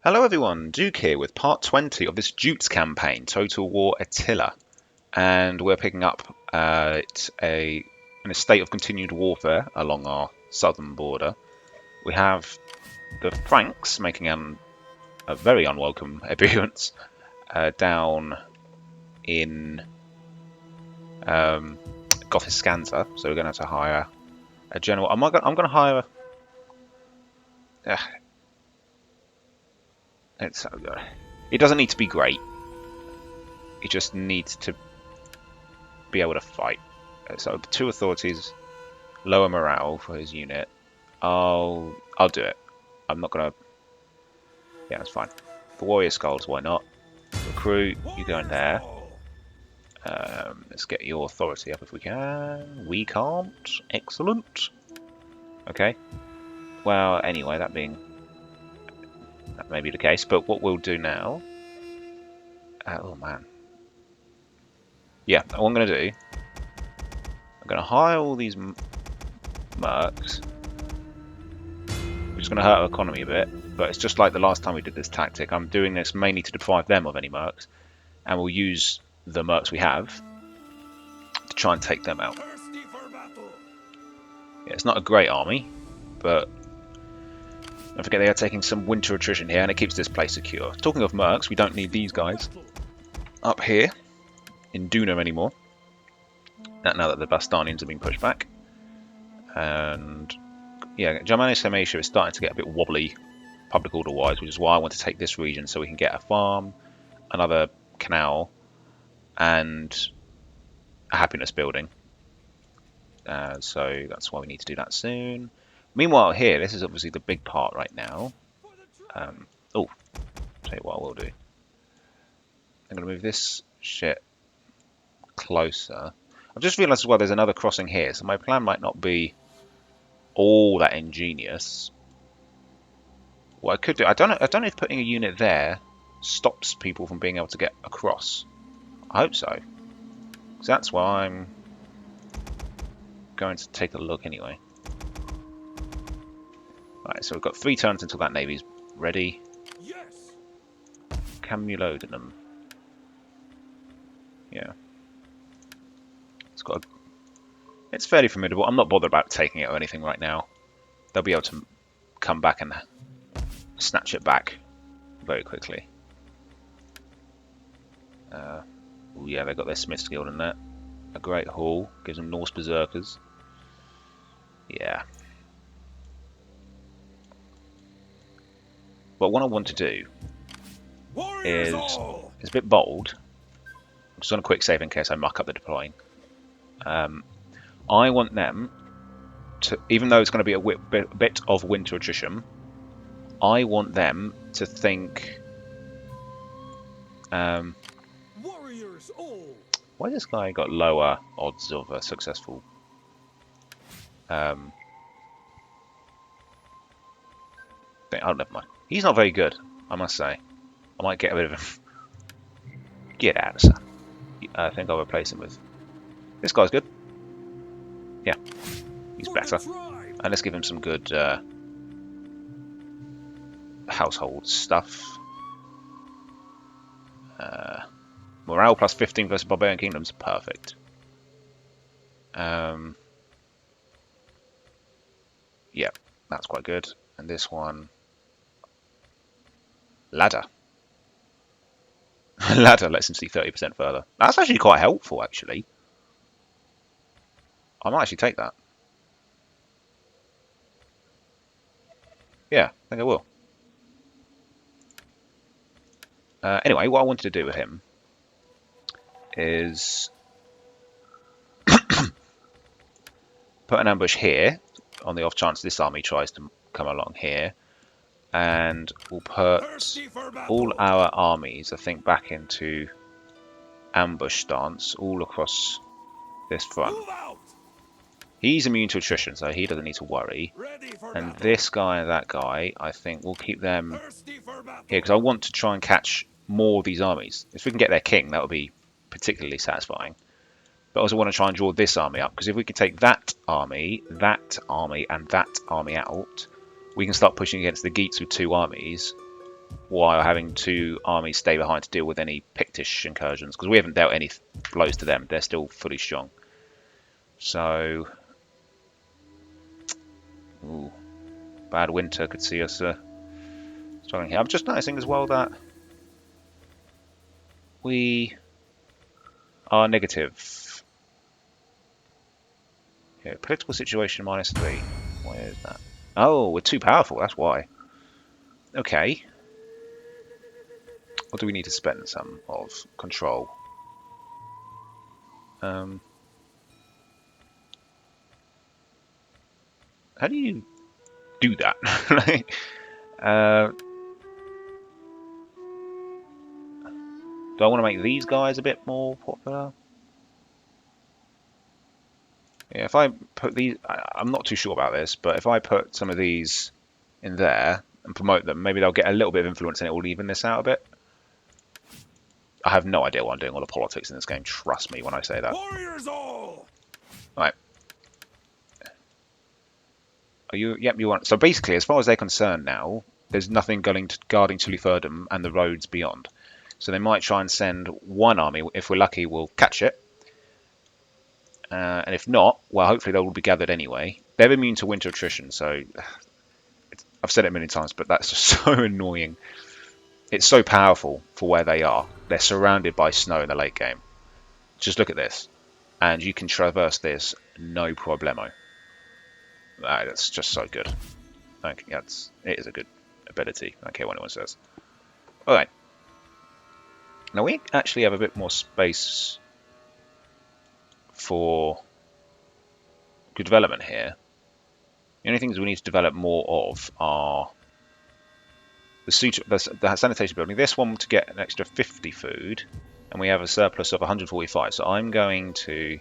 Hello everyone, Duke here with part 20 of this Jutes campaign, Total War Attila. And we're picking up in a state of continued warfare along our southern border. We have the Franks making a very unwelcome appearance down in Gothiscanza, so we're going to have to hire a general. I'm going to hire... It doesn't need to be great. He just needs to be able to fight. So 2 authorities, lower morale for his unit. I'll do it. I'm not gonna. Yeah, that's fine. The warrior skulls, why not? Recruit, you go in there. Let's get your authority up if we can. We can't. Excellent. Okay. Well, anyway, that may be the case, but what we'll do now... oh, man. Yeah, what I'm going to do... I'm going to hire all these mercs. Which is going to hurt our economy a bit, but it's just like the last time we did this tactic. I'm doing this mainly to deprive them of any mercs, and we'll use the mercs we have to try and take them out. Yeah, it's not a great army, but... Don't forget they are taking some winter attrition here, and it keeps this place secure. Talking of mercs, we don't need these guys up here in Duna anymore. Now that the Bastanians have been pushed back. And yeah, Germania Sarmatia is starting to get a bit wobbly public order wise, which is why I want to take this region so we can get a farm, another canal, and a happiness building. So that's why we need to do that soon. Meanwhile, here, this is obviously the big part right now. Tell you what I will do. I'm going to move this shit closer. I've just realised as well there's another crossing here, so my plan might not be all that ingenious. What I could do, I don't know if putting a unit there stops people from being able to get across. I hope so, because that's why I'm going to take a look anyway. Right, so we've got 3 turns until that navy's ready. Yes. Camulodinum. Yeah. It's fairly formidable. I'm not bothered about taking it or anything right now. They'll be able to come back and snatch it back very quickly. Oh yeah, they've got their Smith's Guild in there. A great hall. Gives them Norse Berserkers. Yeah. But what I want to do is it's a bit bold. I'm just on a quick save in case I muck up the deploying. I want them to, even though it's going to be a bit of winter attrition, I want them to think. Why has this guy got lower odds of a successful? Oh, never mind. He's not very good, I must say. I might get rid of him. Get out, sir. I think I'll replace him with... This guy's good. Yeah, he's better. And let's give him some good household stuff. Morale plus 15 versus Barbarian Kingdoms. Perfect. Yeah, that's quite good. And this one... Ladder. Ladder lets him see 30% further. That's actually quite helpful, actually. I might actually take that. Yeah, I think I will. Anyway, what I wanted to do with him is put an ambush here on the off chance this army tries to come along here. And we'll put all our armies, I think, back into ambush stance all across this front. He's immune to attrition, so he doesn't need to worry. And this guy and that guy, I think we'll keep them here, because I want to try and catch more of these armies. If we can get their king, that would be particularly satisfying. But I also want to try and draw this army up, because if we can take that army, and that army out, we can start pushing against the Geats with 2 armies, while having 2 armies stay behind to deal with any Pictish incursions, because we haven't dealt any blows to them. They're still fully strong. So, ooh, bad winter could see us struggling here. I'm just noticing as well that we are negative. Yeah, political situation -3. Why is that? Oh, we're too powerful, that's why. Okay. Or do we need to spend some of control? How do you do that? Like, do I want to make these guys a bit more popular? Yeah, if I put these, I'm not too sure about this, but if I put some of these in there and promote them, maybe they'll get a little bit of influence and it will even this out a bit. I have no idea why I'm doing all the politics in this game, trust me when I say that. Warriors all! Right. Are you? Yep, you want. So basically, as far as they're concerned now, there's nothing guarding Tuliferdum and the roads beyond. So they might try and send one army. If we're lucky, we'll catch it. And if not, well, hopefully they will be gathered anyway. They're immune to winter attrition, so I've said it a million times, but that's just so annoying. It's so powerful for where they are. They're surrounded by snow in the late game. Just look at this, and you can traverse this no problemo. That's just so good. I think it is a good ability. I don't care what anyone says. All right. Now we actually have a bit more space for good development here. The only things we need to develop more of are the sanitation building. This one to get an extra 50 food, and we have a surplus of 145. So I'm going to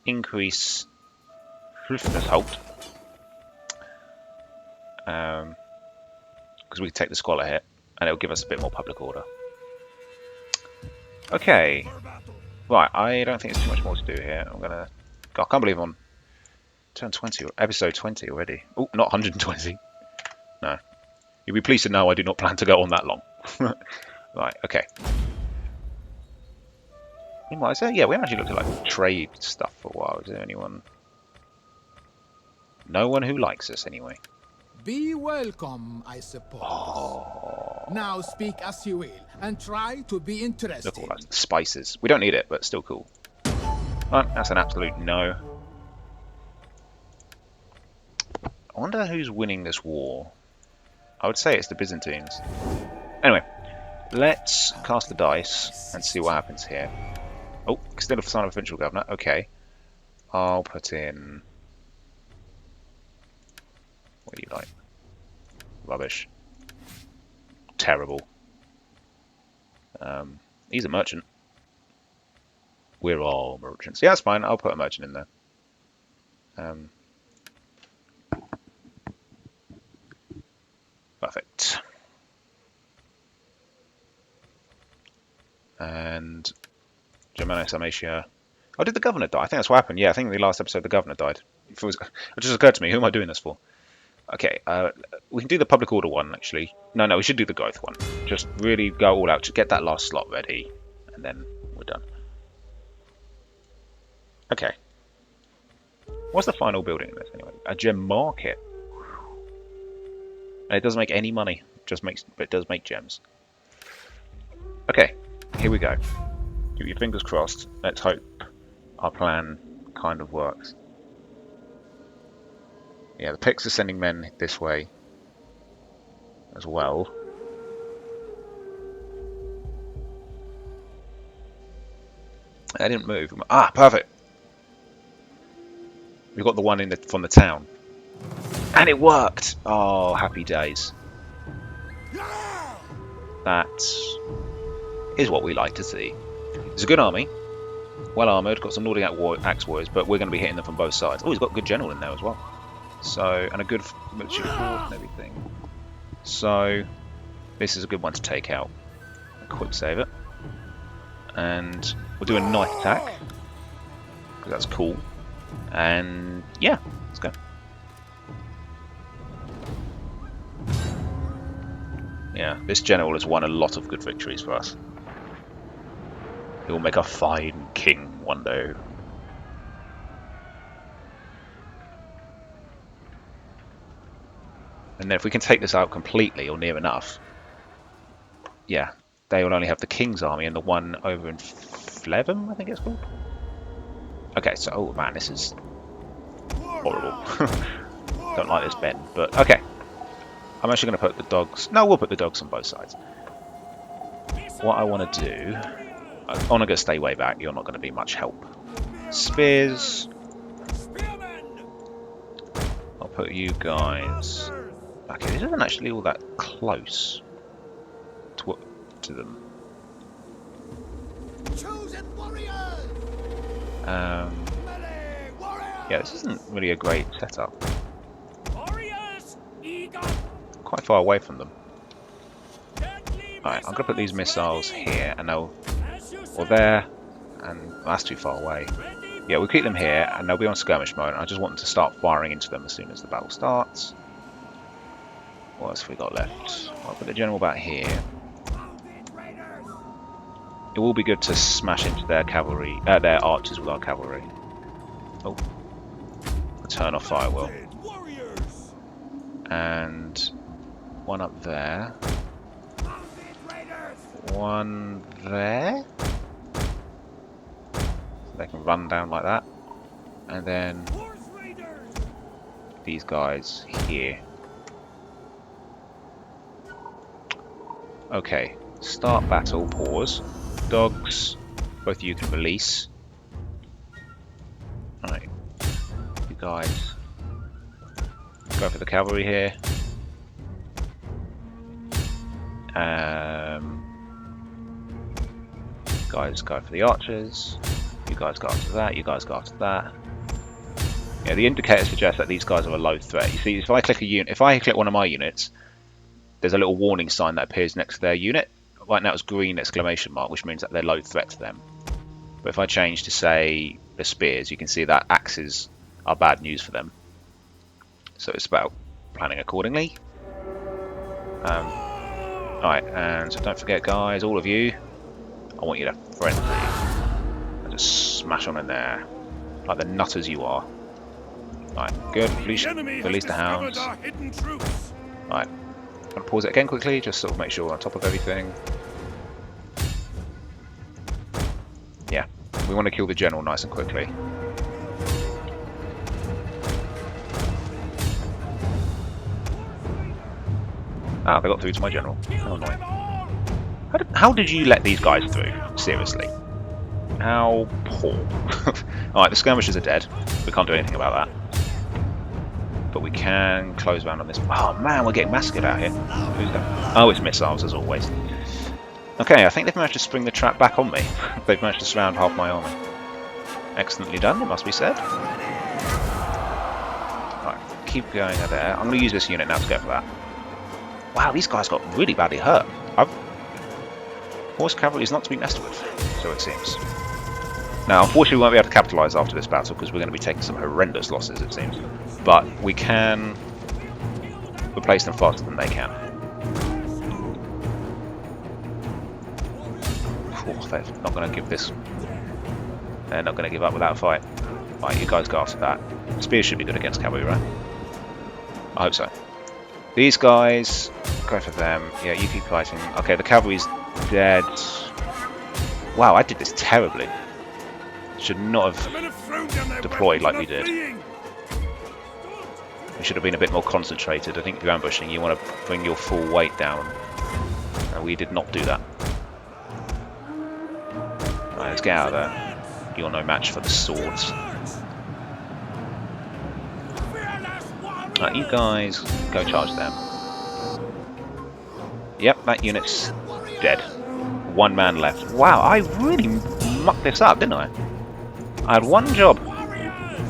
increase Hülfnershalt, because we can take the squalor hit, and it'll give us a bit more public order. Okay, right. I don't think there's too much more to do here. God, I can't believe I'm on turn 20, episode 20 already. Oh, not 120. No, you'll be pleased to know I do not plan to go on that long. Right. Okay. Meanwhile, yeah, we haven't actually looked at like trade stuff for a while. Is there anyone? No one who likes us, anyway. Be welcome, I suppose. Oh. Now speak as you will, and try to be interested. Look at all that spices. We don't need it, but still cool. Right, that's an absolute no. I wonder who's winning this war. I would say it's the Byzantines. Anyway, let's cast the dice and see what happens here. Oh, still a sign of provincial governor. Okay. I'll put in... What do you like? Rubbish. Terrible. He's a merchant. We're all merchants. Yeah, that's fine. I'll put a merchant in there. Perfect. And Germano Sarmatia. Oh, did the governor die? I think that's what happened. Yeah, I think in the last episode the governor died. It just occurred to me, who am I doing this for? Okay, we can do the public order one, actually. No, we should do the growth one. Just really go all out to get that last slot ready, and then we're done. Okay. What's the final building in this, anyway? A gem market. And it doesn't make any money, but it does make gems. Okay, here we go. Keep your fingers crossed. Let's hope our plan kind of works. Yeah, the Picts are sending men this way as well. I didn't move. Ah, perfect. We've got the one from the town. And it worked! Oh, happy days. That is what we like to see. It's a good army. Well armoured, got some Nordic axe warriors, but we're going to be hitting them from both sides. Oh, he's got a good general in there as well. So, and a good military force and everything. So, this is a good one to take out. A quick save it. And we'll do a knife attack, because that's cool. And yeah, let's go. Yeah, this general has won a lot of good victories for us. He will make a fine king one day. And then if we can take this out completely, or near enough, yeah, they will only have the king's army and the one over in Flevum, I think it's called. Okay, so, oh man, this is horrible. Don't like this bend, but okay. I'm actually going to put the dogs... No, we'll put the dogs on both sides. What I want to do... I'm going to stay way back. You're not going to be much help. Spears. I'll put you guys... Okay, this isn't actually all that close to them. Yeah, this isn't really a great setup. Quite far away from them. Alright, I'm going to put these missiles here, and they'll... Or there, and that's too far away. Yeah, we'll keep them here, and they'll be on skirmish mode, and I just want them to start firing into them as soon as the battle starts. What else have we got left? I'll put the general back here. It will be good to smash into their cavalry, their archers with our cavalry. Oh, turn off fire will. And one up there. One there. So they can run down like that. And then these guys here. Okay, start battle, pause. Dogs, both of you can release. Alright, you guys go for the cavalry here. Guys go for the archers. You guys go after that. You guys go after that. Yeah, the indicator suggests that these guys are a low threat. You see, if I click a unit, if I click one of my units, there's a little warning sign that appears next to their unit. Right now it's green exclamation mark, which means that they're low threat to them. But if I change to, say, the spears, you can see that axes are bad news for them. So it's about planning accordingly. Alright, and so don't forget, guys, all of you, I want you to frenzy. And just smash on in there, like the nutters you are. Alright, good. Release the hounds. Alright, I'm going to pause it again quickly, just sort of make sure we're on top of everything. Yeah, we want to kill the general nice and quickly. Ah, they got through to my general. How annoying. How did you let these guys through? Seriously. How poor. Alright, the skirmishers are dead. We can't do anything about that. But we can close around on this. Oh man, we're getting massacred out here. Who's that? Oh, it's missiles as always. Okay, I think they've managed to spring the trap back on me. They've managed to surround half my army. Excellently done, it must be said. Right, keep going there. I'm going to use this unit now to go for that. Wow, these guys got really badly hurt. Horse cavalry is not to be messed with, so it seems. Now, unfortunately, we won't be able to capitalise after this battle because we're going to be taking some horrendous losses, it seems. But we can replace them faster than they can. Oh, they're not going to give this. They're not going to give up without a fight. Right, you guys go after that. Spears should be good against cavalry, right? I hope so. These guys, go for them. Yeah, you keep fighting. Okay, the cavalry's dead. Wow, I did this terribly. Should not have deployed like we did. We should have been a bit more concentrated. I think if you're ambushing, you want to bring your full weight down. And we did not do that. Right, let's get out of there. You're no match for the swords. Right, you guys go charge them. Yep, that unit's dead. One man left. Wow, I really mucked this up, didn't I? I had one job.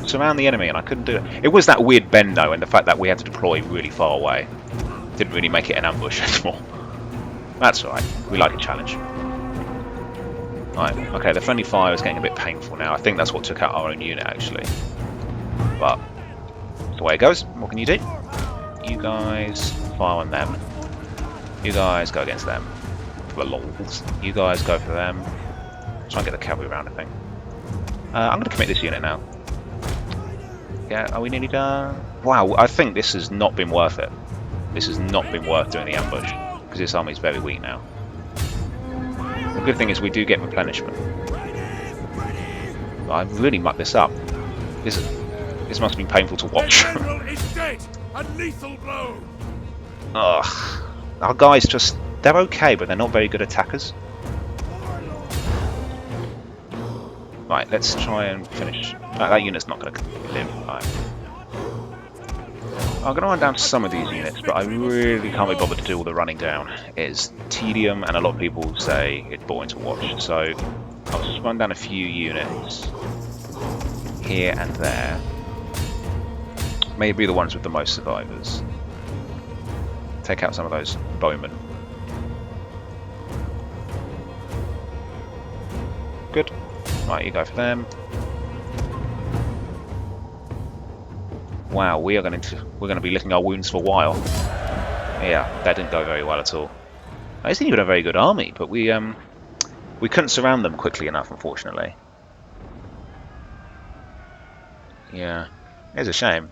Surround the enemy and I couldn't do it. It was that weird bend though, and the fact that we had to deploy really far away. Didn't really make it an ambush anymore. That's alright. We like a challenge. Right, okay, the friendly fire is getting a bit painful now. I think that's what took out our own unit actually. But that's the way it goes. What can you do? You guys fire on them. You guys go against them. For lols. You guys go for them. Try and get the cavalry around, I think. I'm going to commit this unit now. Yeah, are we nearly done? Wow, I think this has not been worth it. This has not been worth doing the ambush, because this army is very weak now. The good thing is we do get replenishment. I really mucked this up. This must have been painful to watch. is dead. A lethal blow. Ugh. Our guys just... They're okay, but they're not very good attackers. Right, let's try and finish. That unit's not going to live. Right. I'm going to run down some of these units, but I really can't be bothered to do all the running down. It's tedium, and a lot of people say it's boring to watch. So I'll just run down a few units here and there. Maybe the ones with the most survivors. Take out some of those bowmen. Good. Right, you go for them. Wow, we're going to be licking our wounds for a while. Yeah, that didn't go very well at all. It's not even a very good army, but we couldn't surround them quickly enough, unfortunately. Yeah, it's a shame.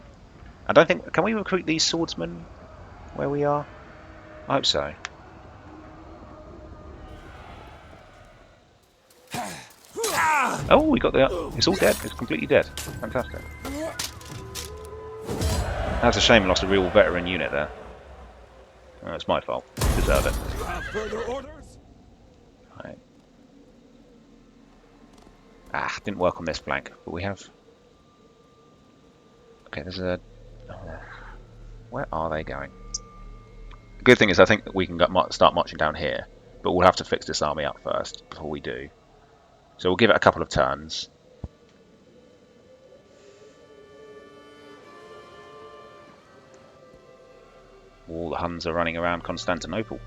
I don't think... Can we recruit these swordsmen where we are? I hope so. Oh, we got the... It's all dead. It's completely dead. Fantastic. That's a shame we lost a real veteran unit there. Oh, it's my fault. Deserve it. You have further orders? Right. Ah, didn't work on this flank, but we have... Okay, there's a... Where are they going? The good thing is I think that we can start marching down here, but we'll have to fix this army up first before we do. So we'll give it a couple of turns. All the Huns are running around Constantinople.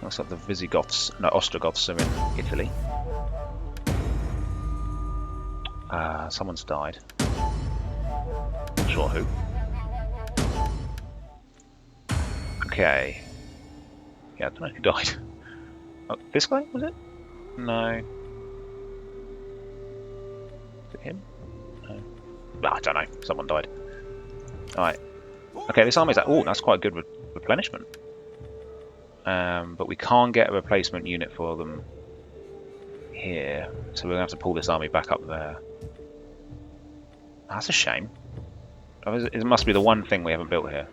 Looks like the Visigoths, no, Ostrogoths are in Italy. Someone's died. Not sure who. Okay. Yeah, I don't know who died. Oh, this guy, was it? No. Is it him? No. I don't know. Someone died. Alright. Okay, this army's... Oh, that's quite a good replenishment. But we can't get a replacement unit for them here, so we're going to have to pull this army back up there. That's a shame. It must be the one thing we haven't built here.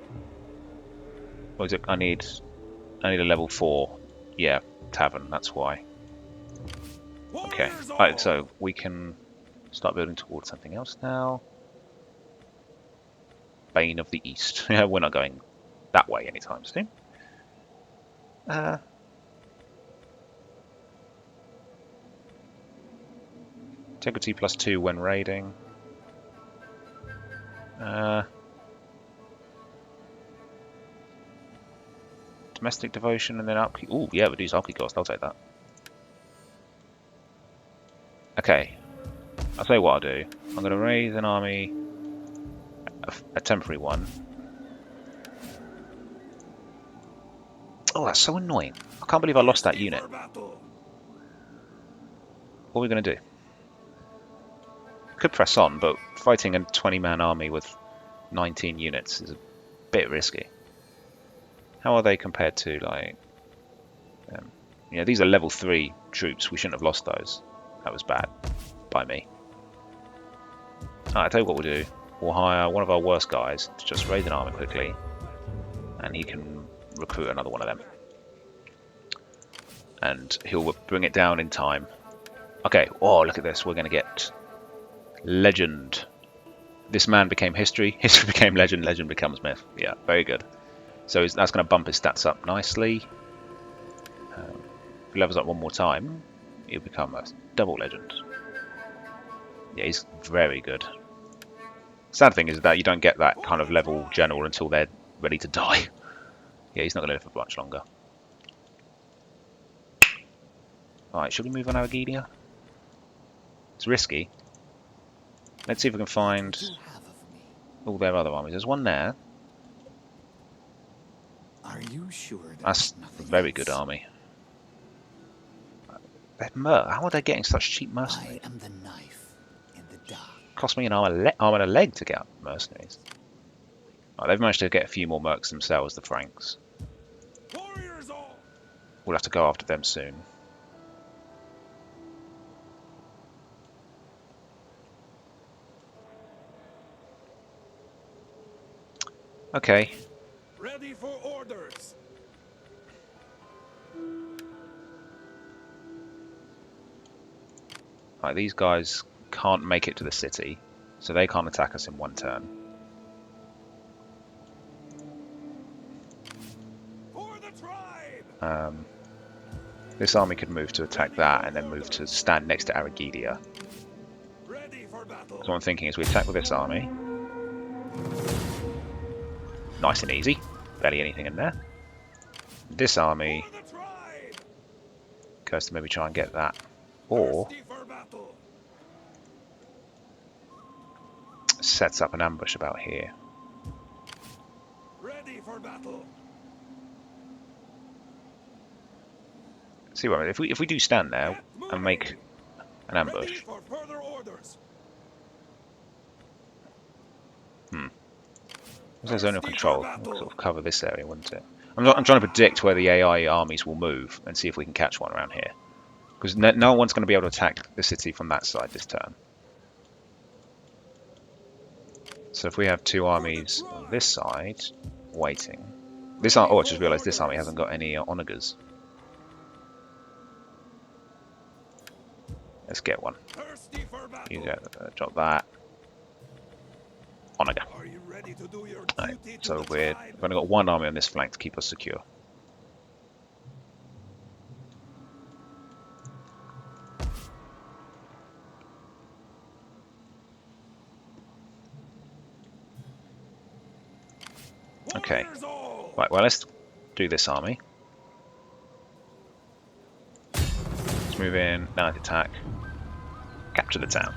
Or is it? I need a level 4. Yeah, tavern. That's why. Okay. Right, so we can start building towards something else now. Bane of the East. We're not going that way anytime soon. Integrity +2 when raiding. Domestic devotion and then upkeep. Oh yeah, reduce upkeep cost. I'll take that. Okay, I'll tell you what I'll do. I'm going to raise an army, a temporary one. Oh, that's so annoying. I can't believe I lost that unit. What are we going to do? Could press on, but fighting a 20-man army with 19 units is a bit risky. How are they compared to, like... you know, these are level 3 troops. We shouldn't have lost those. That was bad by me. Alright, I'll tell you what we'll do. We'll hire one of our worst guys to just raise an army quickly, and he can recruit another one of them. And he'll bring it down in time. Okay, oh, look at this. We're going to get legend. This man became history. History became legend. Legend becomes myth. Yeah, very good. So that's going to bump his stats up nicely. If he levels up one more time, he'll become a double legend. Yeah, he's very good. Sad thing is that you don't get that kind of level general until they're ready to die. Yeah, he's not going to live for much longer. Alright, should we move on Aragidia? It's risky. Let's see if we can find all their other armies. There's one there. Are you sure That's a very good army. How are they getting such cheap mercenaries? I am the knife in the dark. Cost me an arm and a leg to get mercenaries. Right, they've managed to get a few more mercs themselves, the Franks. Warriors all! We'll have to go after them soon. Okay. Ready for orders! Right, these guys can't make it to the city, so they can't attack us in one turn. For the tribe! This army could move to attack that and then move to stand next to Aragidia. Ready for battle! So what I'm thinking is we attack with this army. Nice and easy. Barely anything in there. This army For the tribe! goes to maybe try and get that. Or Thirsty for battle! sets up an ambush about here. Ready for battle! See what I mean? If we do stand there Get moving! and make an Ready ambush. for further orders! There's a zone of control. We'll sort of cover this area, wouldn't it? I'm trying to predict where the AI armies will move and see if we can catch one around here. Because no one's going to be able to attack the city from that side this turn. So if we have two armies on this side, waiting. Oh, I just realised this army hasn't got any onagers. Let's get one. Thirsty for battle! You drop that. Onager. Are you ready to do your Right, duty to so the we've tribe? only got one army on this flank to keep us secure. Okay. Warriors all! Right, well, let's do this army. Let's move in, night attack, capture the town.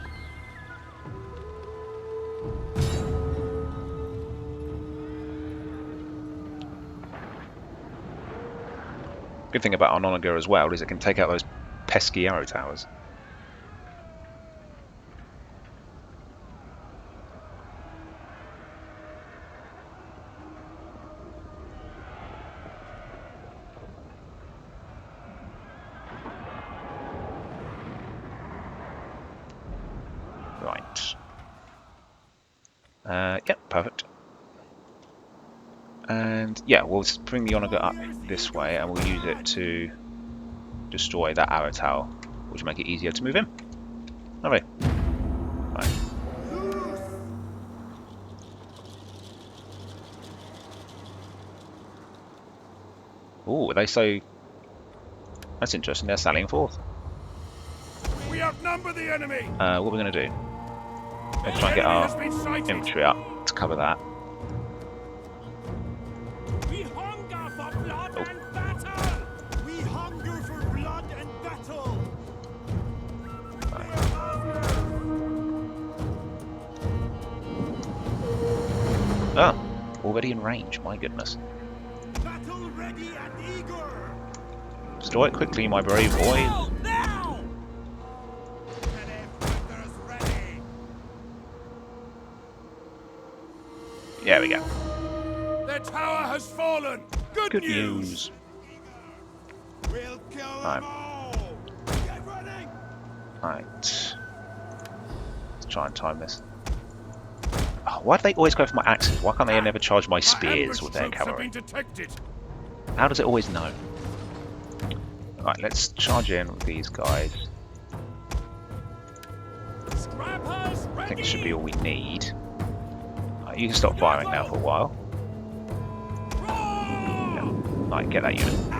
Good thing about Ononaga as well is it can take out those pesky arrow towers. Right. Yep, perfect. And yeah, we'll bring the Onaga up this way and we'll use it to destroy that arrow tower, which will make it easier to move in. Lovely. Right. Ooh, are they so... That's interesting, they're sallying forth. We outnumber the enemy! What are we going to do? Let's try and get our infantry up to cover that. We hunger for blood and battle! We hunger for blood and battle! Ah, already in range, my goodness. Battle ready and eager! Destroy it quickly, my brave boys. Now! Fighters ready! There we go. The tower has fallen! Good news. We'll kill Right. them all! Get ready! Right. Let's try and time this. Oh, why do they always go for my axes? Why can't they never charge my spears with their cavalry? Detected. How does it always know? Right, let's charge in with these guys. Scrappers I think ready! this should be all we need. Right, you can stop firing now for a while. Right, get that unit.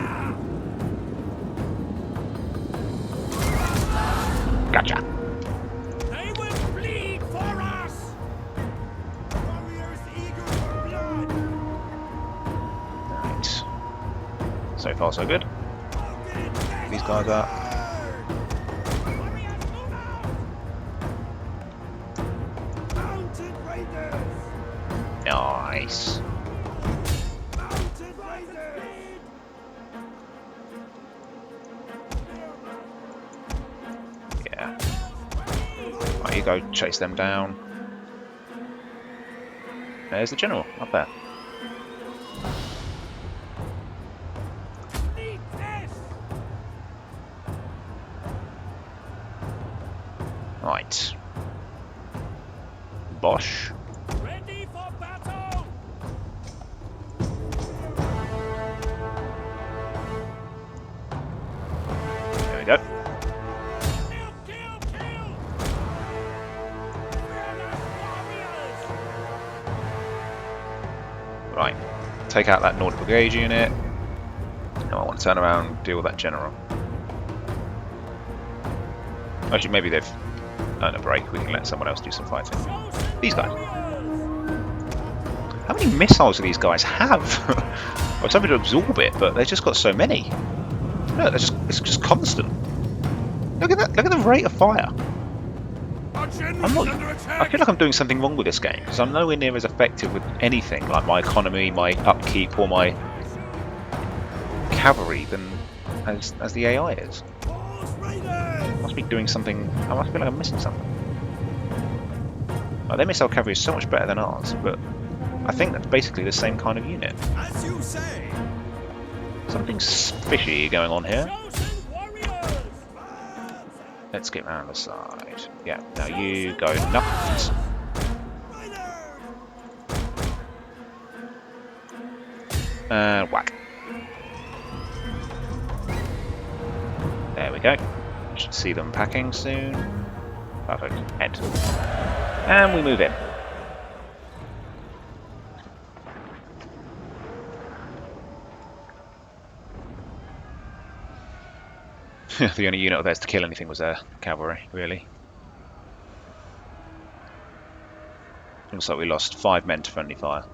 Gotcha. They will So far, so good. These guys are. Mounted raiders! Nice. Mounted raiders! Yeah. Right, you go chase them down. There's the general up there. Eat this! Right. Bosch. Ready for battle! There we go. Kill, kill, kill! Fearless warriors! Right. Take out that Nordic Brigade unit. Now I want to turn around and deal with that general. Actually, maybe they've earned a break. We can let someone else do some fighting. Chosen These guys. warriors! How many missiles do these guys have? I was hoping to absorb it, but they've just got so many. Look, it's just constant. Look at that! Look at the rate of fire. Our general I'm not. is under I attack! feel like I'm doing something wrong with this game because I'm nowhere near as effective with anything like my economy, my upkeep, or my cavalry than as the AI is. Horse raiders! I must be doing something. I must feel like I'm missing something. Like, their missile cavalry is so much better than ours, but I think that's basically the same kind of unit. As you say! Something's fishy going on here. Chosen warriors! Let's get round the side. Yeah, now you go nuts. And whack. There we go. Should see them packing soon. Perfect. End. And we move in. The only unit there's to kill anything was their cavalry, really. Looks like we lost 5 men to friendly fire.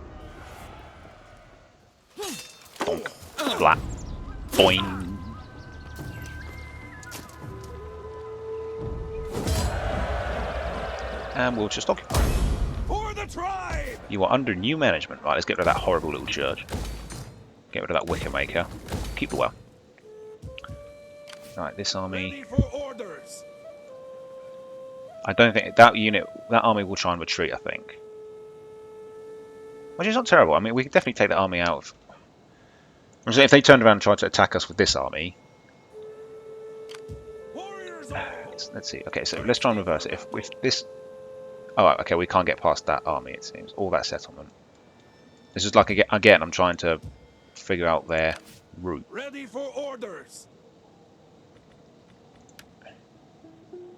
Bonk. Splat. Boing. And we'll just occupy. For the tribe! You are under new management. Right, let's get rid of that horrible little church. Get rid of that wicker maker. Keep the well. Right, this army. Ready for orders! I don't think that army will try and retreat, I think. Which is not terrible. I mean, we could definitely take that army out of... I'm saying if they turned around and tried to attack us with this army... Warriors all! Let's see. Okay, so let's try and reverse it. If this... Oh, okay, we can't get past that army, it seems. All that settlement. This is like, again, I'm trying to figure out their route. Ready for orders!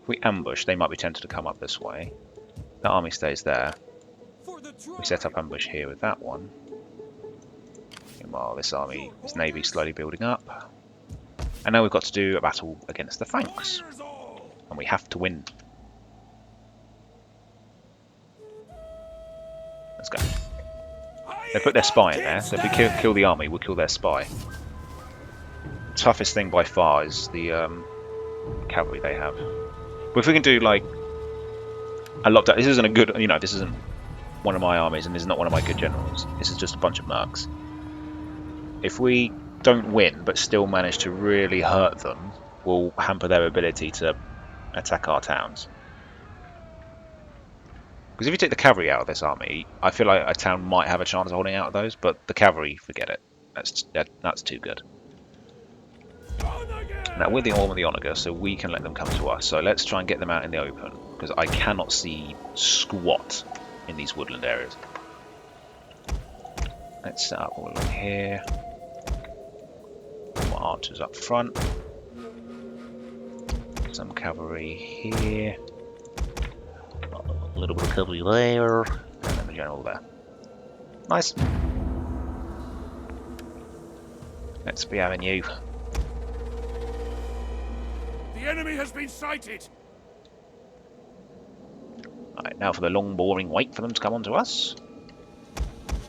If we ambush, they might be tempted to come up this way. That army stays there. For the tribe! We set up ambush here with that one. Meanwhile, this navy slowly building up. And now we've got to do a battle against the Franks. Warriors all! And we have to win. Let's go. They put their spy in there, so if we kill the army, we'll kill their spy. The toughest thing by far is the cavalry they have. But if we can do like a lockdown, this isn't a good, this isn't one of my armies, and this is not one of my good generals. This is just a bunch of mercs. If we don't win, but still manage to really hurt them, we'll hamper their ability to attack our towns. Because if you take the cavalry out of this army, I feel like a town might have a chance of holding out of those, but the cavalry, forget it. That's too good. Now we're the Orm of the Onager, so we can let them come to us. So let's try and get them out in the open, because I cannot see squat in these woodland areas. Let's set up all along here. More archers up front. Some cavalry here. A little bit of cavalry there. And then the general there. Nice. Let's be having you. The enemy has been sighted! Alright, now for the long boring wait for them to come onto us.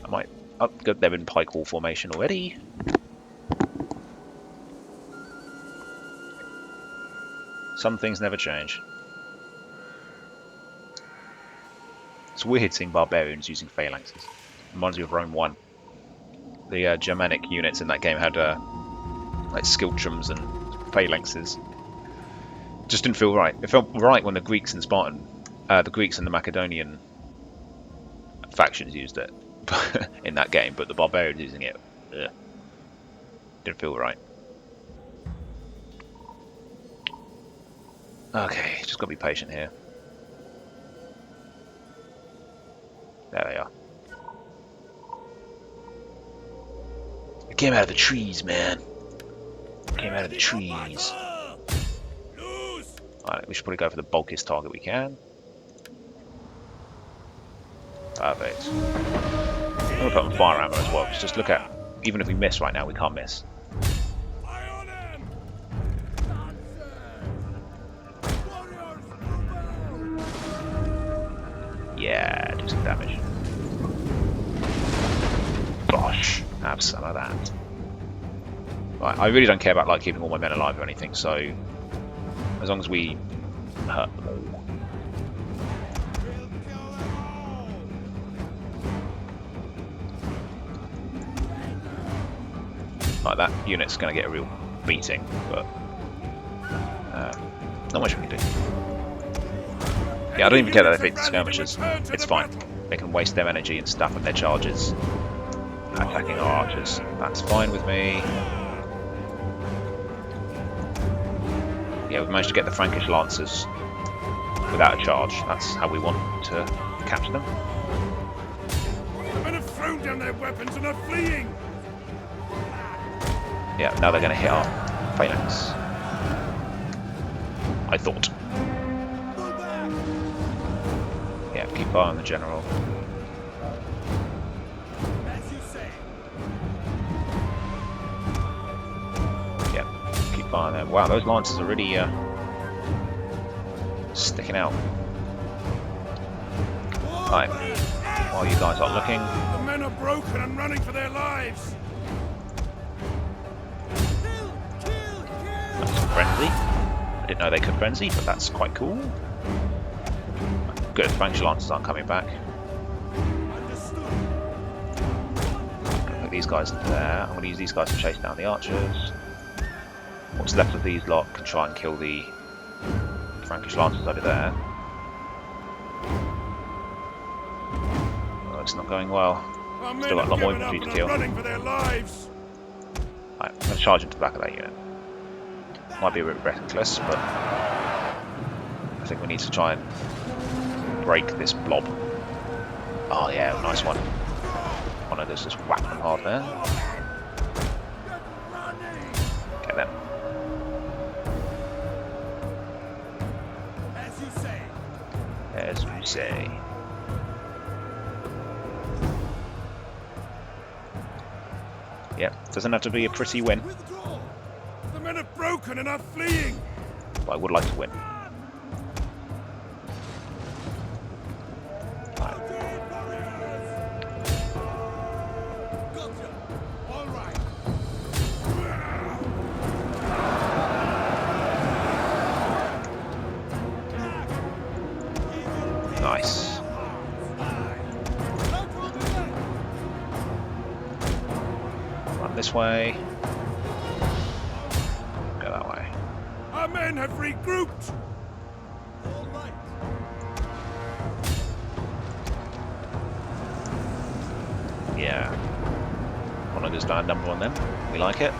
I might... Oh, good, they're in pike wall formation already. Some things never change. It's weird seeing barbarians using phalanxes. Reminds me of Rome 1. The Germanic units in that game had like skiltrums and phalanxes. Just didn't feel right. It felt right when the Greeks and the Greeks and the Macedonian factions used it in that game, but the barbarians using it, didn't feel right. Okay, just gotta be patient here. There they are. It came out of the trees, man. It came out of the trees. Alright, we should probably go for the bulkiest target we can. Perfect. I'm gonna put on fire ammo as well, 'cause just look at, even if we miss right now, we can't miss. Yeah, do some damage. Bosh, have some of that. Right, I really don't care about like keeping all my men alive or anything, so as long as we hurt them all. Like that unit's going to get a real beating, but not much we can do. Yeah, I don't even care that they beat the skirmishers. It's fine. They can waste their energy and stuff and their charges attacking our archers. That's fine with me. Yeah, we've managed to get the Frankish lancers without a charge. That's how we want to capture them. The men have thrown down their weapons and are fleeing. Yeah, now they're going to hit our phalanx. I thought. Yeah, keep fire on the general. Yeah, keep fire on there. Wow, those lancers are really sticking out. Right, while you guys are looking. The men are broken and running for their lives. That's frenzy. I didn't know they could frenzy, but that's quite cool. Good, Frankish lancers aren't coming back. Put these guys there. I'm going to use these guys to chase down the archers. What's left of these lot can try and kill the Frankish lancers over there. Oh, it's not going well. Still got a lot more infantry to kill. Running for their lives. Right, I'm going to charge into the back of that unit. Might be a bit reckless, but I think we need to try and break this blob. Oh yeah, nice one. One of those just whack them hard there. Get them. As you say. As we say. Yep, doesn't have to be a pretty win, Withdraw. The men have broken and are fleeing. but I would like to win. All right. Nice. Run this way. Go that way. Our men have regrouped. Yeah. One of those down number on them. We like it.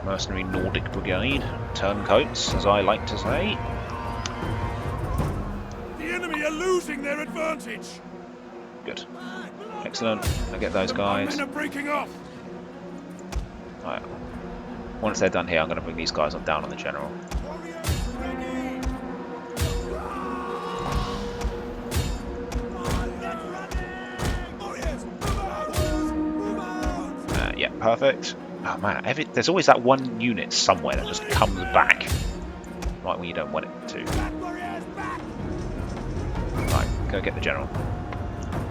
Mercenary Nordic Brigade. Turncoats, as I like to say. The enemy are losing their advantage. Good. Excellent. I get those Our guys. men are breaking off. Right. Once they're done here, I'm going to bring these guys on down on the general. Yeah, perfect. Oh man, there's always that one unit somewhere that just comes back right when you don't want it to. Right, Go get the general.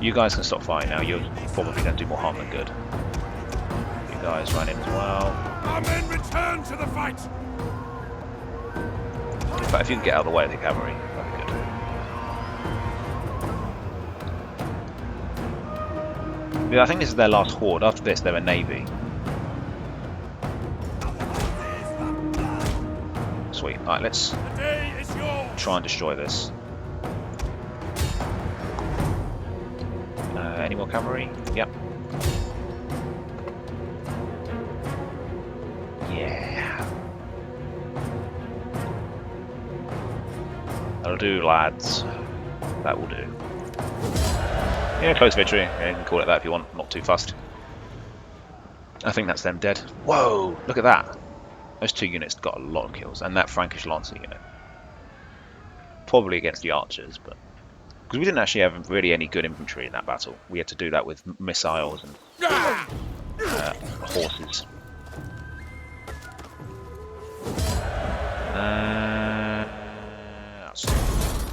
You guys can stop fighting now. You're probably going to do more harm than good. You guys run in as well. Our men return to the fight. But if you can get out of the way of the cavalry, that'd be good. Yeah, I think this is their last horde. After this, they're a navy. Sweet. Alright, let's The day is yours. try and destroy this. Any more cavalry? Yep. Yeah. That'll do, lads. That will do. Yeah, close victory. Yeah, you can call it that if you want. Not too fussed. I think that's them dead. Whoa! Look at that. Those two units got a lot of kills, and that Frankish Lancer unit. Probably against the archers, but because we didn't actually have really any good infantry in that battle. We had to do that with missiles and horses.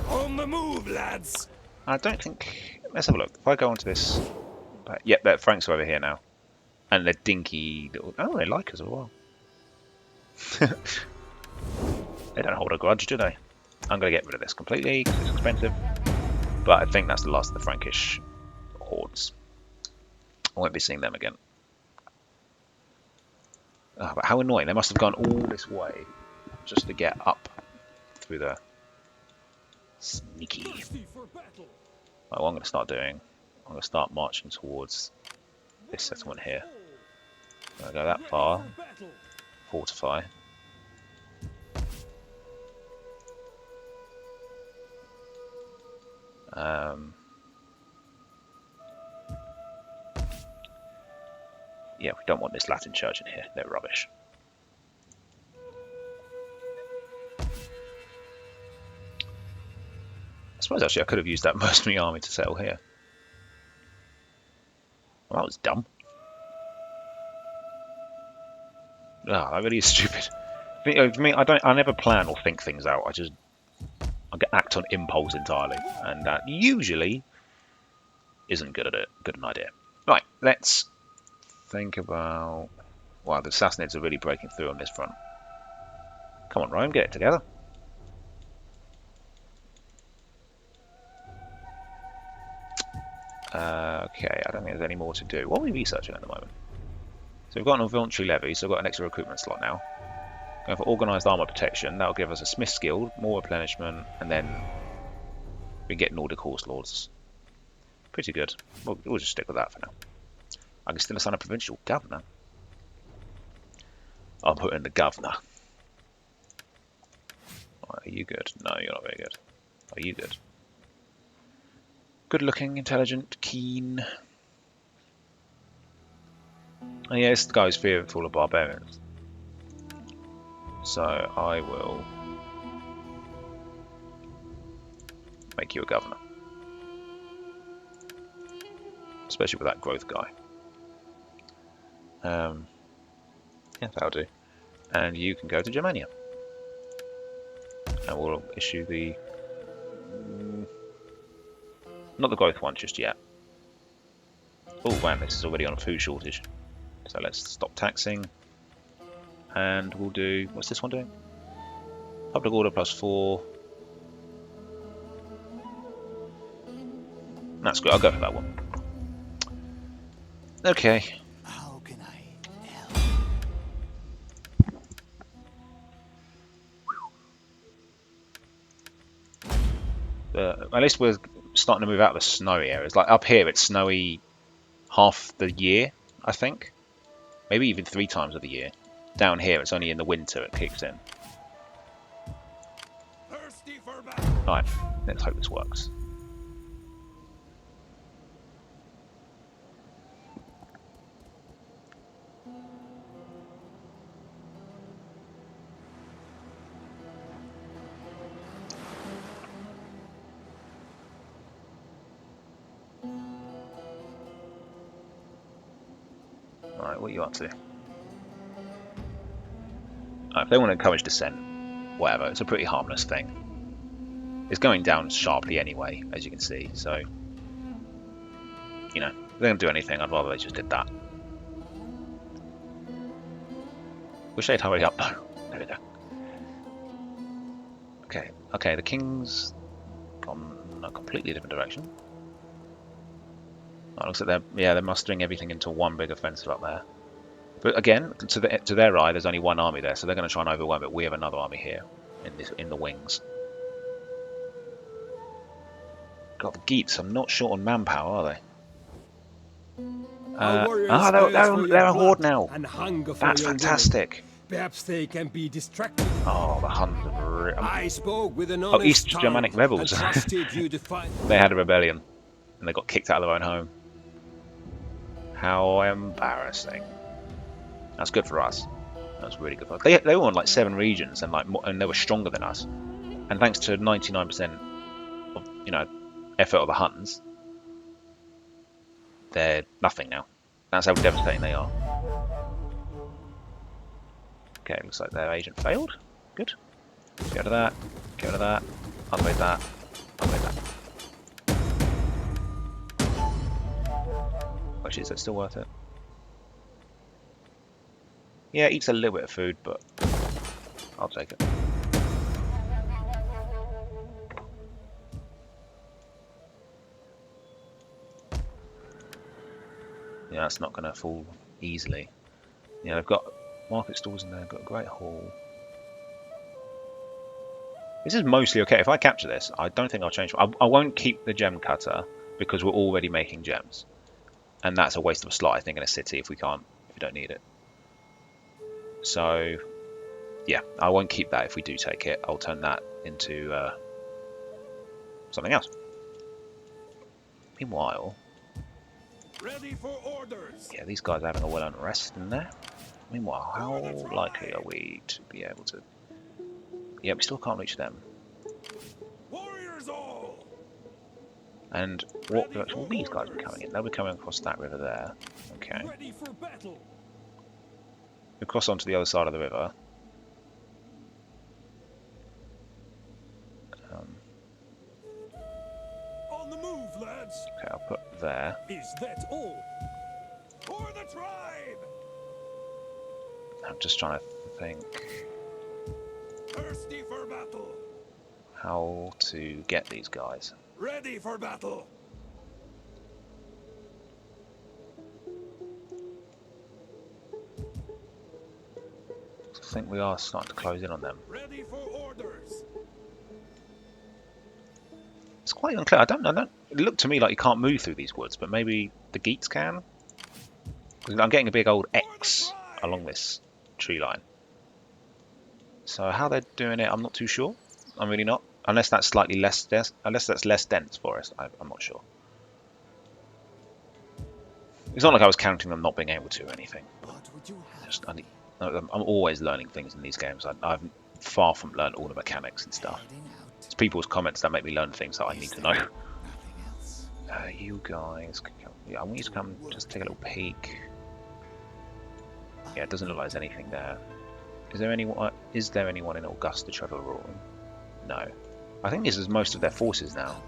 On the move, lads. I don't think. Let's have a look. If I go onto this, yep, the Franks are over here now, and they're dinky little. Oh, they like us as well. They don't hold a grudge, do they? I'm going to get rid of this completely because it's expensive. But I think that's the last of the Frankish hordes. I won't be seeing them again. Oh, but how annoying. They must have gone all this way just to get up through the sneaky. Thirsty for battle. Right, what I'm going to start doing, I'm going to start marching towards this settlement here. I'm going to go that far, For battle. fortify. Yeah, we don't want this Latin church in here. They're rubbish. I suppose actually I could have used that mercenary army to settle here. Well, that was dumb. Ah, that really is stupid. For me, I never plan or think things out. I act on impulse entirely, and that usually isn't good an idea. Right, let's think about. Wow, the Sassanids are really breaking through on this front. Come on, Rome, get it together. Okay, I don't think there's any more to do. What are we researching at the moment? So we've got an inventory levy, so we've got an extra recruitment slot now. Going for organised armour protection, that'll give us a Smith's Guild, more replenishment, and then we get Nordic Horse Lords. Pretty good. We'll just stick with that for now. I can still assign a provincial governor. I'll put in the governor. Right, are you good? No, you're not very good. Are you good? Good looking, intelligent, keen. Oh yeah, this guy's fearful of barbarians. So I will make you a governor. Especially with that growth guy. Yeah, that'll do. And you can go to Germania. And we'll issue the... not the growth one just yet. Oh man, this is already on a food shortage. So let's stop taxing. And we'll do... what's this one doing? Public order +4. That's good, I'll go for that one. Okay. How can I help? At least we're starting to move out of the snowy areas. Like up here, it's snowy half the year, I think. Maybe even 3 times of the year. Down here, it's only in the winter it kicks in. Thirsty for battle. Right, let's hope this works. Alright, what are you up to? If they want to encourage dissent, whatever, it's a pretty harmless thing. It's going down sharply anyway, as you can see. So, you know, if they're going to do anything, I'd rather they just did that. Wish they'd hurry up though. There we go. Okay, okay, the king's gone a completely different direction. Oh, it looks like they're mustering everything into one big offensive up there. But again, to their eye, there's only one army there, so they're going to try and overwhelm it. We have another army here in the wings. God, the Geats, I'm not short on manpower, are they? They're a horde now. That's fantastic. Perhaps they can be distracted. Oh, the Huns have I spoke with an honest East Germanic tongue rebels. and trusted you to find. They had a rebellion, and they got kicked out of their own home. How embarrassing. That's good for us. That's really good for us. They were on like 7 regions, and and they were stronger than us. And thanks to 99% of effort of the Huns, they're nothing now. That's how devastating they are. Okay, looks like their agent failed. Good. Get rid of that. Get rid of that. Upgrade that. Upgrade that. Actually, is it still worth it? Yeah, it eats a little bit of food, but I'll take it. Yeah, that's not going to fall easily. Yeah, they've got market stalls in there, got a great hall. This is mostly okay. If I capture this, I don't think I'll change. I won't keep the gem cutter because we're already making gems, and that's a waste of a slot, I think, in a city if we don't need it. So, yeah, I won't keep that if we do take it. I'll turn that into something else. Meanwhile, Ready for orders. yeah, these guys are having a well-earned rest in there. Meanwhile, how likely are we to be able to... Yeah, we still can't reach them. Warriors all. And what direction will these guys be coming in? They'll be coming across that river there. Okay. Ready for battle. We cross onto the other side of the river. On the move, lads. Okay, I'll put there. Is that all? For the tribe. I'm just trying to think Thirsty for battle. how to get these guys. Ready for battle. I think we are starting to close in on them. Ready for orders. It's quite unclear. I don't know. It looked to me like you can't move through these woods, but maybe the Geats can. I'm getting a big old X along this tree line. So how they're doing it, I'm not too sure. I'm really not. Unless that's slightly less dense. Unless that's less dense for us, I'm not sure. It's not like I was counting them not being able to or anything. What would you have? Just, I'm always learning things in these games. I've far from learned all the mechanics and stuff. Heading out. It's people's comments that make me learn things that I need to know. Nothing else. You guys, yeah, I want you to come just take a little peek. Yeah, it doesn't look like there's anything there. Is there anyone in Augusta Trevor Roaring? No. I think this is most of their forces now.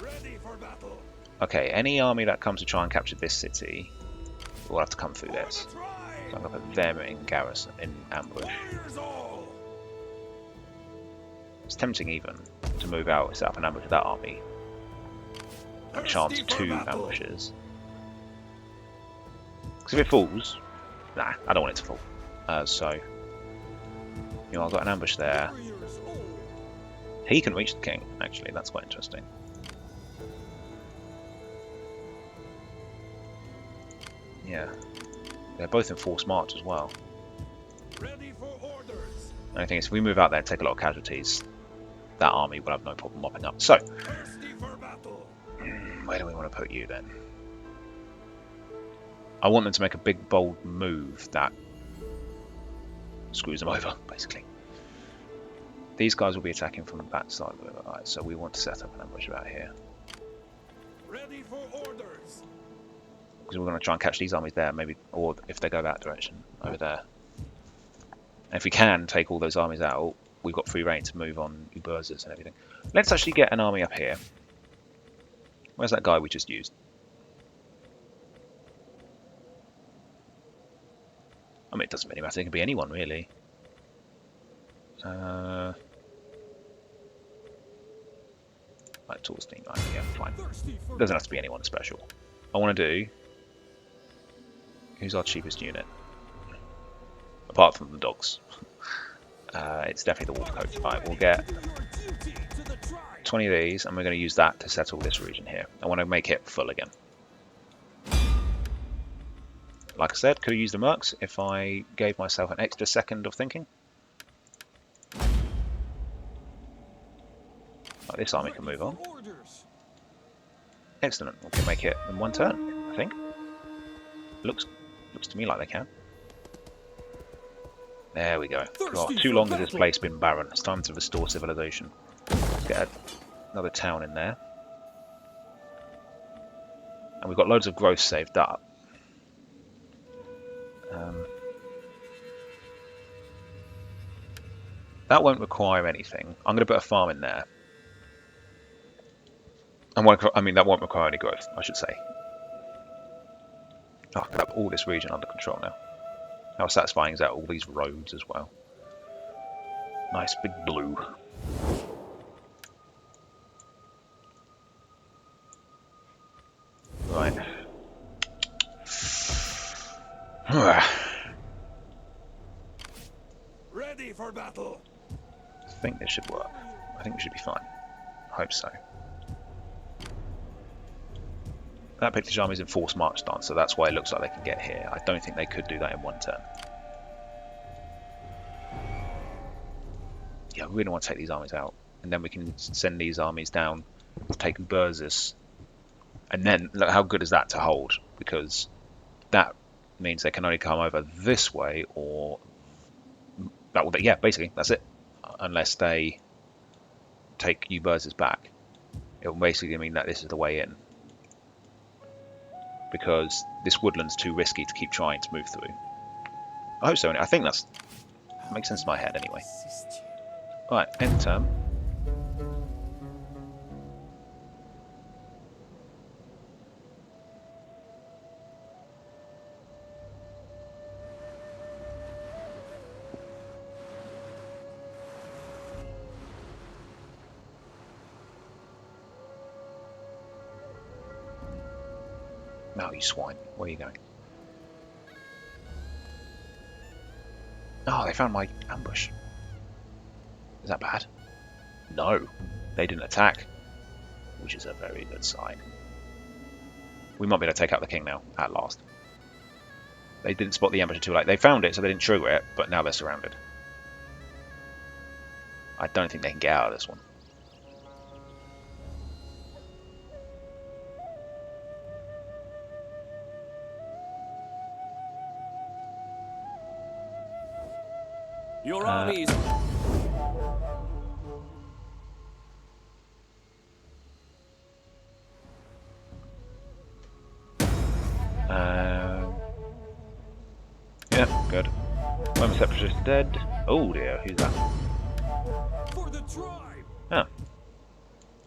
Ready for battle. Okay, any army that comes to try and capture this city will have to come through For this. the So tribe. I'm gonna put them in garrison, in ambush. Warriors all. It's tempting even to move out, set up an ambush with that army. A chance Thirsty for 2 battle. ambushes. Because if it falls, nah, I don't want it to fall. So, I've got an ambush there. Warriors all. He can reach the king, actually, that's quite interesting. Yeah. They're both in forced march as well. Ready for orders. The only thing is, if we move out there and take a lot of casualties, that army will have no problem mopping up. So, Thirsty for battle. where do we want to put you then? I want them to make a big, bold move that screws them over, basically. These guys will be attacking from that side of the river. Alright, so we want to set up an ambush about here. Ready for orders. Because we're going to try and catch these armies there, maybe, or if they go that direction, over there. And if we can take all those armies out, we've got free reign to move on Uberzas and everything. Let's actually get an army up here. Where's that guy we just used? I mean, it doesn't really matter. It can be anyone, really. Like Torstein, right? Yeah, fine. Doesn't have to be anyone special. I want to do... Who's our cheapest unit? Apart from the dogs. It's definitely the Wolfcoats. Right, we'll get 20 of these, and we're going to use that to settle this region here. I want to make it full again. Like I said, could have used the mercs if I gave myself an extra second of thinking. Like this army can move on. Excellent. We can make it in one turn, I think. Looks to me like they can. There we go. God, too long has this place been barren. It's time to restore civilization. Let's get another town in there. And we've got loads of growth saved up. That won't require anything. I'm going to put a farm in there. I mean, that won't require any growth, I should say. Oh, I can have all this region under control now. How satisfying is that? All these roads as well. Nice big blue. Right. Ready for battle. I think this should work. I think we should be fine. I hope so. That Pictish army's in forced march stance, so that's why it looks like they can get here. I don't think they could do that in one turn. Yeah, we really want to take these armies out, and then we can send these armies down to take Uberzas. And then, look, how good is that to hold? Because that means they can only come over this way, or that will be, yeah, basically that's it. Unless they take Uberzas back, it will basically mean that this is the way in. Because this woodland's too risky to keep trying to move through. I hope so. I think that makes sense in my head anyway. Right, end turn. No, you swine. Where are you going? Oh, they found my ambush. Is that bad? No. They didn't attack. Which is a very good sign. We might be able to take out the king now, at last. They didn't spot the ambush until late. They found it, so they didn't trigger it, but now they're surrounded. I don't think they can get out of this one. Your armies. Yeah, good. Roman separatist dead. Oh dear, who's that? For the tribe. Oh.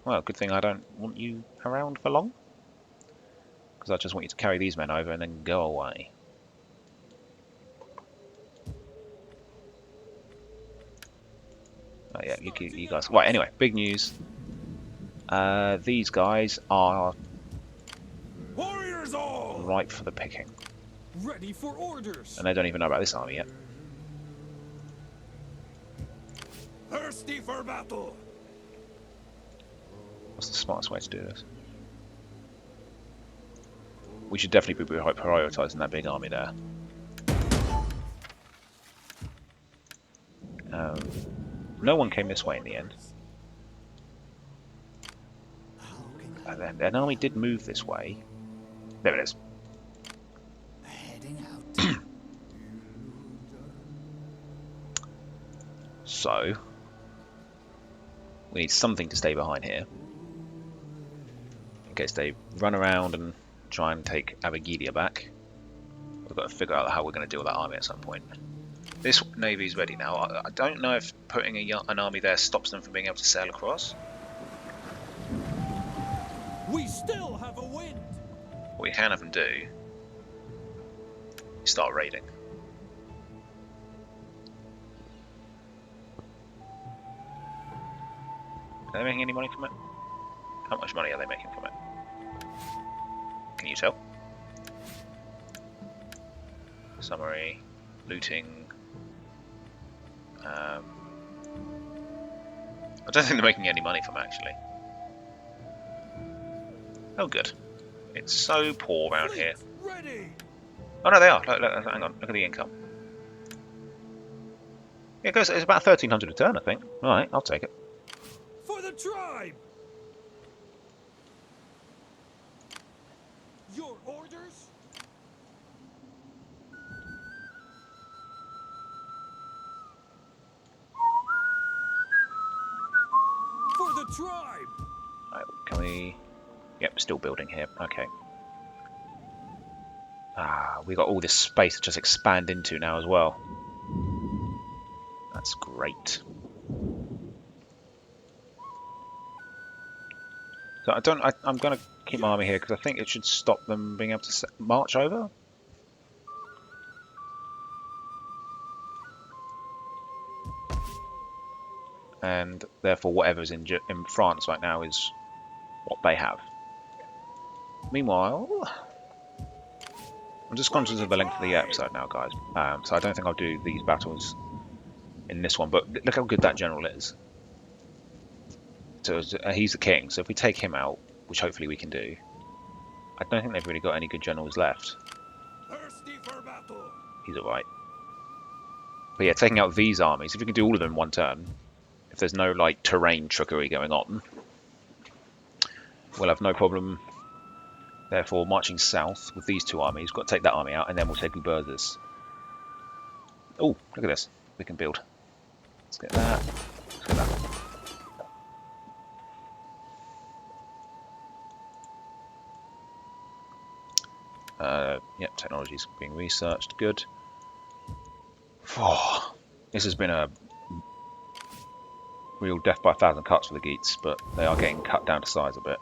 Well, good thing I don't want you around for long. Because I just want you to carry these men over and then go away. Oh yeah, you guys. Right, anyway, big news. These guys are Warriors all. ripe for the picking. Ready for orders. And they don't even know about this army yet. Thirsty for battle. What's the smartest way to do this? We should definitely be prioritising that big army there. No one came this way in the end. An army did move this way. There it is. Heading out. So, we need something to stay behind here. In case they run around and try and take Abigilia back. We've got to figure out how we're going to deal with that army at some point. This navy's ready now. I don't know if putting an army there stops them from being able to sail across. We still have a wind. What you can have them do is start raiding. Are they making any money from it? How much money are they making from it? Can you tell? Summary, looting. I don't think they're making any money from it, actually. Oh, good. It's so poor around here. Ready. Oh no, they are. Look, hang on. Look at the income. Yeah, it goes. It's about 1,300 a turn, I think. All right, I'll take it. For the tribe. Your orders? For the tribe. Right, can we? Yep, still building here. Okay. We got all this space to just expand into now as well. That's great. So I'm going to keep my army here because I think it should stop them being able to march over. And therefore, whatever's in France right now is what they have. Meanwhile, I'm just conscious of the length of the episode now, guys. So I don't think I'll do these battles in this one. But look how good that general is. So he's the king. So if we take him out, which hopefully we can do, I don't think they've really got any good generals left. Thirsty for battle. He's alright. But yeah, taking out these armies, if you can do all of them in one turn, if there's no like terrain trickery going on, we'll have no problem. Therefore, marching south with these two armies, we've got to take that army out, and then we'll take Uberzus. Oh, look at this. We can build. Let's get that. Let's get that. Yep, technology's being researched. Good. Oh, this has been a real death by 1,000 cuts for the Geats, but they are getting cut down to size a bit.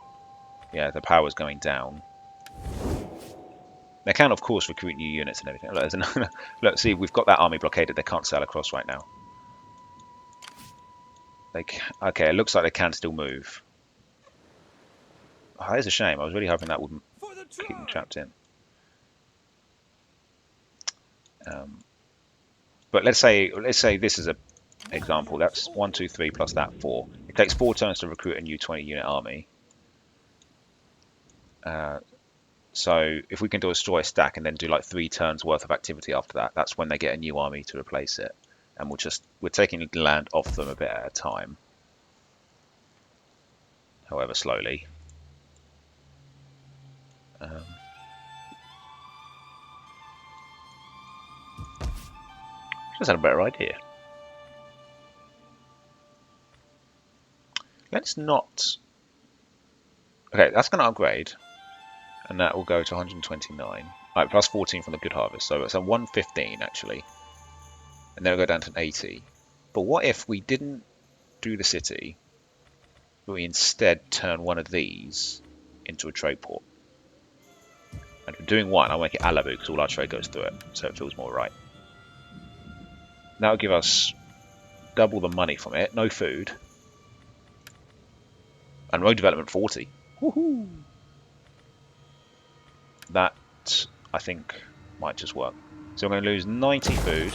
Yeah, the power's going down. They can, of course, recruit new units and everything. Look, see, we've got that army blockaded. They can't sail across right now. Okay, it looks like they can still move. Oh, that is a shame. I was really hoping that wouldn't keep them trapped in. But let's say this is an example. That's 1, 2, 3 plus that 4. It takes 4 turns to recruit a new 20-unit army. So if we can destroy a stack and then do like 3 turns worth of activity after that, that's when they get a new army to replace it. And we're taking land off them a bit at a time. However slowly. Just had a better idea. Let's not... Okay, that's going to upgrade. And that will go to 129. Alright, plus 14 from the good harvest. So it's a 115 actually. And then it'll go down to an 80. But what if we didn't do the city, but we instead turn one of these into a trade port? And for doing one, I'll make it Alabu because all our trade goes through it. So it feels more right. That'll give us double the money from it. No food. And road development 40. Woohoo! That, I think, might just work. So we're going to lose 90 food,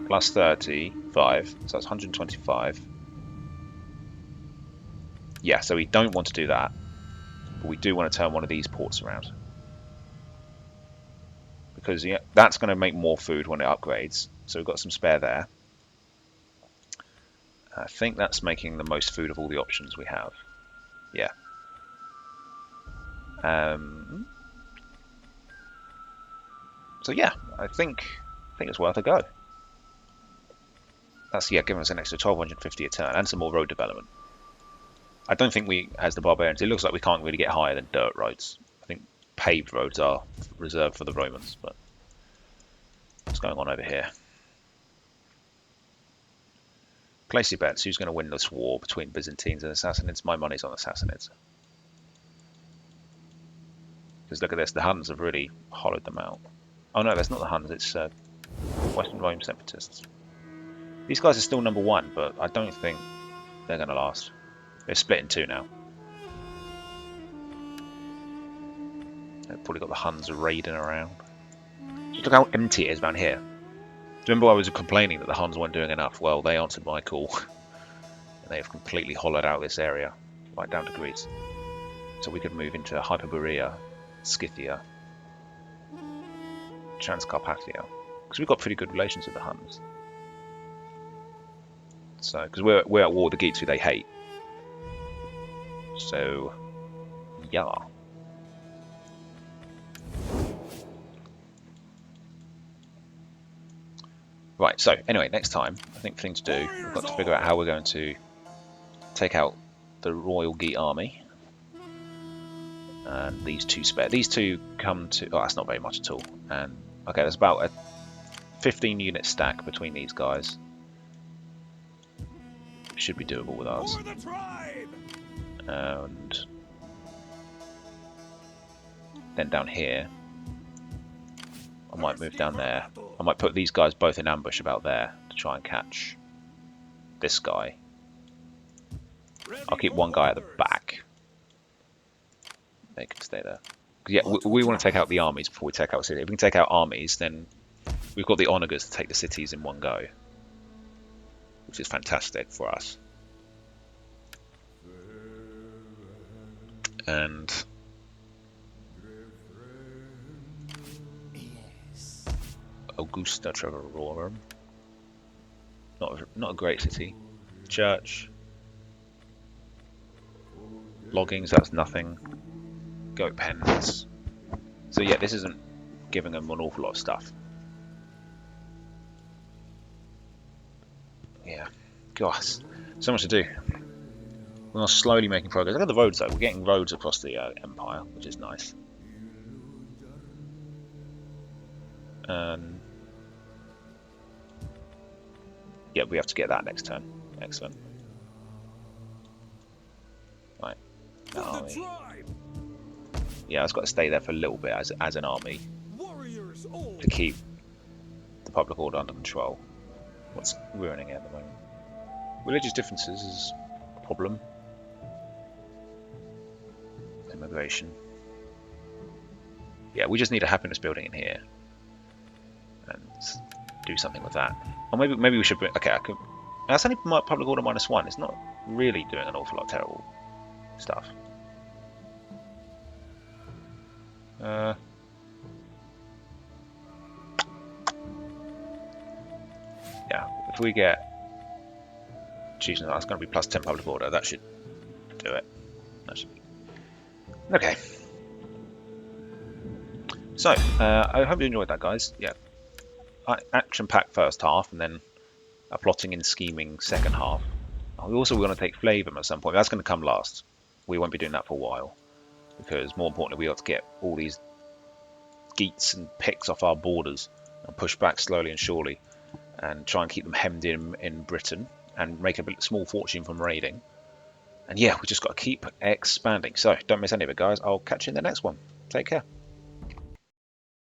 plus 35, so that's 125. Yeah, so we don't want to do that, but we do want to turn one of these ports around. Because yeah, that's going to make more food when it upgrades, so we've got some spare there. I think that's making the most food of all the options we have. Yeah. So yeah, I think it's worth a go. That's giving us an extra 1,250 a turn and some more road development. I don't think we, as the barbarians, it looks like we can't really get higher than dirt roads. I think paved roads are reserved for the Romans. But what's going on over here? Place your bets. Who's going to win this war between Byzantines and Sassanids? My money's on the Sassanids. Because look at this, the Huns have really hollowed them out. Oh no, that's not the Huns, it's Western Rome separatists. These guys are still number 1, but I don't think they're going to last. They're split in 2 now. They've probably got the Huns raiding around. Just look how empty it is down here. Do you remember I was complaining that the Huns weren't doing enough? Well, they answered my call. And they have completely hollowed out this area, right down to Greece. So we could move into Hyperborea, Scythia, Transcarpathia. Because we've got pretty good relations with the Huns. So, because we're at war with the Geats who they hate. So, yeah. Right, so anyway, next time, I think the thing to do, we've got to figure out how we're going to take out the Royal Geat army. And these two spare. These two come to... Oh, that's not very much at all. And okay, there's about a 15 unit stack between these guys. Should be doable with ours. And then down here, I might move down there. I might put these guys both in ambush about there to try and catch this guy. I'll keep one guy at the back. They can stay there. Yeah, we want to take out the armies before we take out the city. If we can take out armies, then we've got the onagers to take the cities in one go, which is fantastic for us. And Augusta Trevorum, not a great city. Church, loggings, that's nothing. Goat pens. So yeah, this isn't giving them an awful lot of stuff. Yeah, gosh, so much to do. We're slowly making progress. Look at the roads though. We're getting roads across the empire, which is nice. Yeah, we have to get that next turn. Excellent. Right. That army. Yeah, it's got to stay there for a little bit as an army to keep the public order under control. What's ruining it at the moment? Religious differences is a problem. Immigration. Yeah, we just need a happiness building in here and do something with that. Or maybe we should bring. Okay, I could. That's only public order -1. It's not really doing an awful lot of terrible stuff. Yeah, if we get choosing that's going to be +10 public order. That should do it. That should be okay. So I hope you enjoyed that, guys. Yeah, action-packed first half, and then a plotting and scheming second half. We also want to take Flavum at some point. That's going to come last. We won't be doing that for a while, because more importantly, we ought to get all these Geats and Picts off our borders and push back slowly and surely, and try and keep them hemmed in Britain and make a small fortune from raiding. And yeah, we just got to keep expanding. So don't miss any of it, guys. I'll catch you in the next one. Take care.